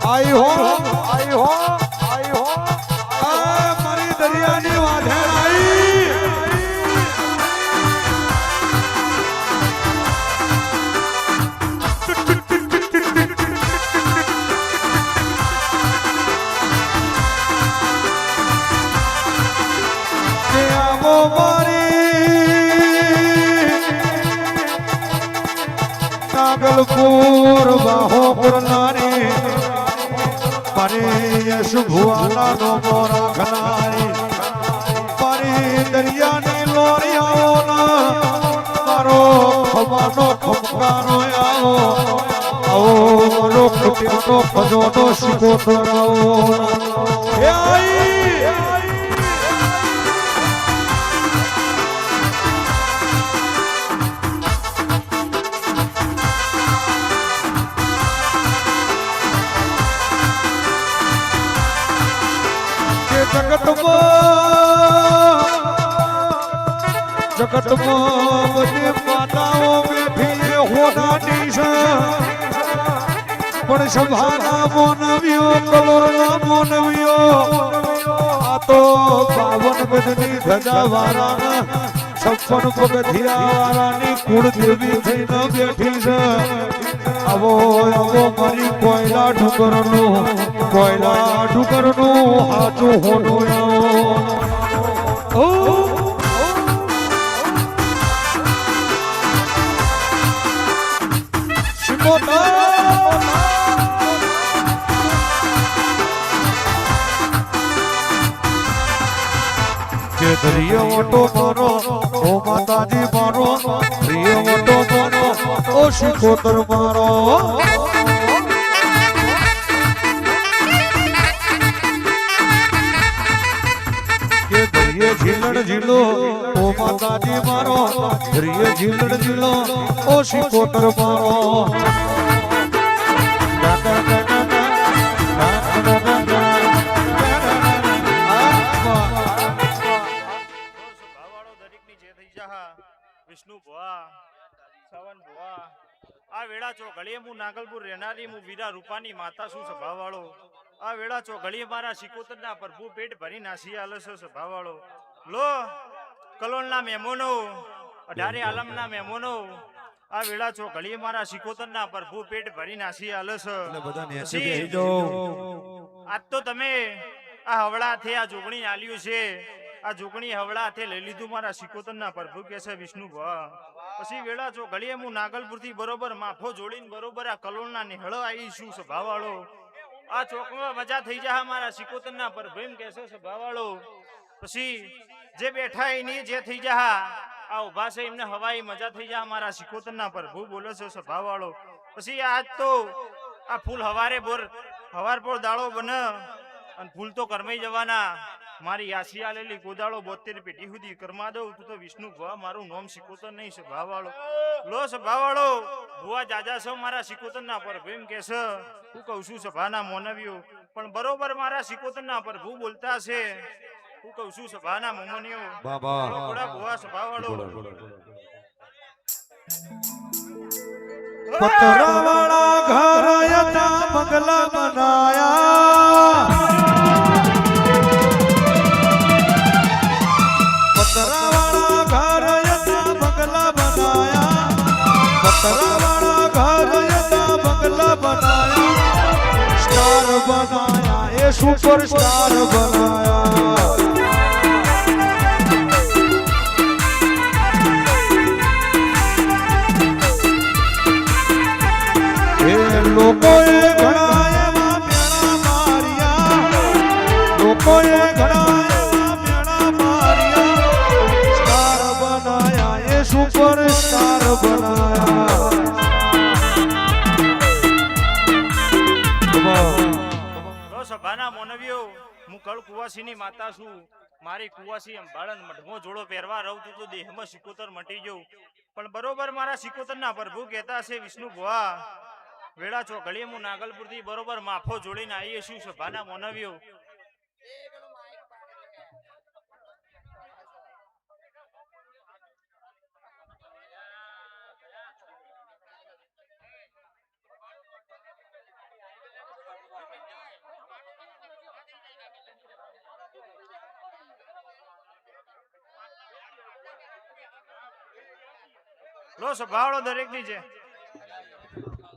आई हो मारी दरियानी वाधे आई नागलपुर बाहो करनारी मारी यश भुआना नो मोरा खनारी मारी दरिया ने लोरियाओ ना मारो खमानो खमकानो आओ आओ मारो कुटिनो खजोनो शिको तोराओ हे आई जगत बड़ी माताओं में भी होना निशा पर सभाना मोनवियो कलोरना मोनवियो आ तो पावन बदनी धजा वाराना छप्पन पगथिया वारानी कुल देवी थईने बैठी छे आवो आवो मारी कोयला डुगरनो हाचो होनो ओ के दरिया वटो मारो ओ माताजी मारो दरिया वटो मारो ओ शिकोतर मारो के दरिया झीलड़ झीलो ओ माताजी मारो दरिया झीलड़ झीलो ओ शिकोतर मारो विष्णु बुआ सवन बुआ आ वेड़ा चो घड़िए मु नागलपुर रहनारी मु वीरा रूपानी माता सु स्वभाव वालो आ वेड़ा चो घड़िए मारा शिकोतर ना प्रभु पेट भरी नासी आलस स्वभाव वालो लो कलोल ना मेमोनो अठारे आलम ना मेमोनो आ वेड़ा चो घड़िए मारा शिकोतर ना प्रभु पेट भरी नासी आलस आज तो तमे आ हवड़ा थे आ जोगणी आलियो छे आ जोगणी हवड़ा हाथे लई लीधु मारा शिकोतर ना प्रभु कैसे विष्णु भा पछी वेळा जो घड़िए मु नागलपुर थी बरोबर माफो जोड़ीने बरोबर आ कलोल ना निहळ आई छू स्वभाव वाळो आ चोकमा मजा थई जा मारा शिकोतर ना प्रभु एम कैसे स्वभाव वाळो पछी जे बैठा एनी जे थई जा आ उभा से एमने हवाई मजा थई जा मारा शिकोतर ना प्रभु बोले छे स्वभाव वाळो पछी आज तो आ फूल हवारे बोर हवार पोर दाळो बने अन फूल तो करमाई जवाना मारी आशी आलेली गोदाळो 72 पेटी सुधी कर्मा दो तू तो विष्णु भुआ मारू नाम शिकोतर नहीं स्वभाव वाळो लो स्वभाव वाळो भुआ जाजा सो मारा शिकोतर ना प्रभु एम के छे तू कहू छू सभाना मोनवियो पण बरोबर मारा शिकोतर ना प्रभु बोलता छे तू कहू छू सभाना मोमनियो बाबा थोड़ा भुआ स्वभाव वाळो पत्थरा वाला घर यता बंगला बनाया पत्थरा वाला घर यता बंगला बनाया पत्थरा वाला घर यता बंगला बनाया स्टार बनाया ये सुपर स्टार बनाया लोकोए घड़ाए मेरा मारिया लोकोए घड़ाए मेरा मारिया स्टार बनाया ये सुपर स्टार बनाया लो सभाना मोनवियो मु कल कुवासीनी माता छू मारी कुवासी अंबाळन मढमो जोड़ो પહેરવા રહું તો દેહમાં શિકોતર મટી ગયો પણ બરોબર મારા શિકોતરના પ્રભુ કહેતા છે વિષ્ણુ ભુआ વેળા ચોકડીએ હું નાગલપુર થી બરોબર માફો જોડીને આવીએ છું સભાના મોનવ્યો. લો સભાવાળો દરેક ની છે.